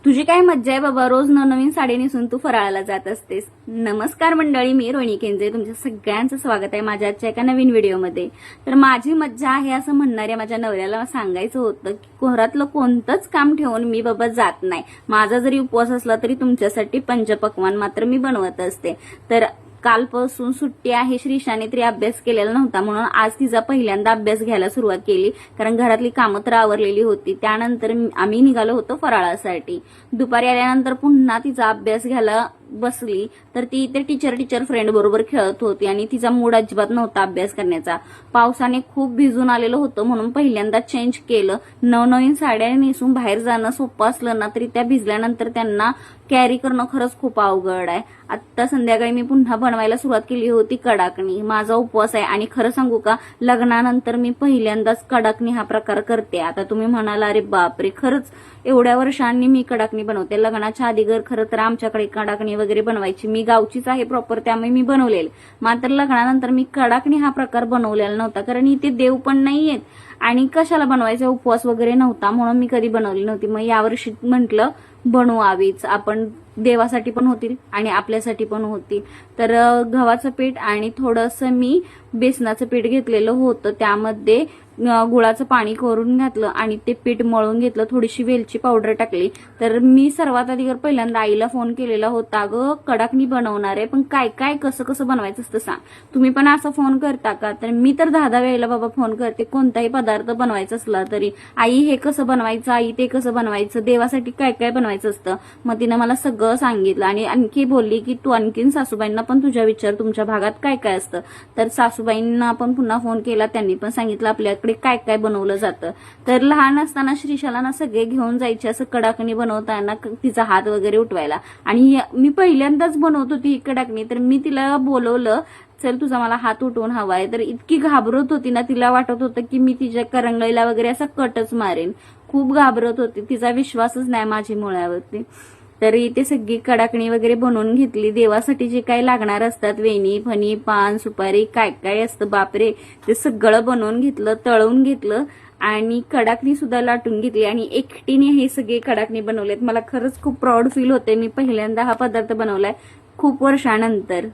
तुझी काय मज्जा आहे बाबा, रोज नवनवीन साडी नेसून तू फराळाला जात असतेस. नमस्कार मंडळी, मी रोहिणी केंजे, तुमच्या सगळ्यांचं स्वागत आहे माझ्या आजच्या एका नवीन व्हिडिओमध्ये. तर माझी मज्जा आहे असं म्हणणाऱ्या माझ्या नवऱ्याला सांगायचं होतं की घरातलं कोणतंच काम ठेवून मी बाबा जात नाही. माझा जरी उपवास असला तरी तुमच्यासाठी पंचपक्वान्न मात्र मी बनवत असते. तर कालपासून सुट्टी आहे, श्रीशाने तरी अभ्यास केलेला नव्हता म्हणून आज तिचा पहिल्यांदा अभ्यास घ्यायला सुरुवात केली. कारण घरातली कामं तर आवरलेली होती. त्यानंतर आम्ही निघालो होतो फराळासाठी. दुपारी आल्यानंतर पुन्हा तिचा अभ्यास घ्यायला बसली तर ती ते टीचर फ्रेंड बरोबर खेळत होती आणि तिचा मूड अजिबात नव्हता अभ्यास करण्याचा. पावसाने खूप भिजून आलेलं होतं म्हणून पहिल्यांदा चेंज केलं. नवनवीन साड्या नेसून बाहेर जाणं सोपं असलं ना तरी त्या भिजल्यानंतर त्यांना कॅरी करणं खरंच खूप अवघड आहे. आता संध्याकाळी मी पुन्हा बनवायला सुरुवात केली होती कडाकणी. माझा उपवास आहे आणि खरं सांगू का, लग्नानंतर मी पहिल्यांदाच कडाकणी हा प्रकार करते. आता तुम्ही म्हणाला अरे बापरे, खरंच एवढ्या वर्षांनी मी कडाकणी बनवते. लग्नाच्या आधी खरं तर आमच्याकडे कडाकणी वगैरे बनवायची. मी गावचीच आहे प्रॉपर, त्यामुळे मी बनवलेले. मात्र लग्नानंतर मी कडाकणी हा प्रकार बनवलेला नव्हता. कारण इथे देव पण नाहीयेत आणि कशाला बनवायचा, उपवास वगैरे नव्हता म्हणून मी कधी बनवली नव्हती. मग यावर्षी म्हटलं बनवावीच, आपण देवासाठी पण होतील आणि आपल्यासाठी पण होतील. तर गव्हाचं पीठ आणि थोडंसं मी बेसनाचं पीठ घेतलेलं होतं, त्यामध्ये गुळाचं पाणी करून घातलं आणि ते पीठ मळून घेतलं. थोडीशी वेलची पावडर टाकली. तर मी सर्वात आधी पहिल्यांदा आईला फोन केलेला होता, अगं कडाकणी बनवणार आहे पण काय काय कसं कसं बनवायचं असतं सांग. तुम्ही पण असं फोन करता का? तर मी तर 10 वेळेला बाबा फोन करते कोणताही पदार्थ बनवायचा असला तरी. आई हे कसं बनवायचं, आई ते कसं बनवायचं, देवासाठी काय काय बनवायचं असतं. मग तिनं मला सगळं सांगितलं आणि आणखी बोलली की तू आणखीन सासूबाईंना पण तुझ्या विचार, तुमच्या भागात काय काय असतं. तर सासूबाईंना पण पुन्हा फोन केला, त्यांनी पण सांगितलं आपल्याकडे काय काय बनवलं जातं. तर लहान असताना श्रीशाला ना सगळे घेऊन जायचे असं कडाकणी बनवताना तिचा हात वगैरे उठवायला. आणि मी पहिल्यांदाच बनवत होती ही कडाकणी. तर मी तिला बोलवलं, चल तुझा मला हात उठवून हवाय. तर इतकी घाबरत होती ना, तिला वाटत होतं की मी तिच्या करंगळीला वगैरे असा कटच मारेन. खूप घाबरत होती, तिचा विश्वासच नाही माझी मुळावरती. तरी ते सगळी कडाकणी वगैरे बनवून घेतली. देवासाठी जे काही लागणार असतात, वेणी फणी पान सुपारी काय काय असतं बापरे, ते सगळं बनवून घेतलं, तळून घेतलं आणि कडाकणी सुद्धा लाटून घेतली आणि एकटीने हे सगळे कडाकणी बनवलेत. मला खरंच खूप प्राऊड फील होते. मी पहिल्यांदा हा पदार्थ बनवलाय खूप वर्षानंतर.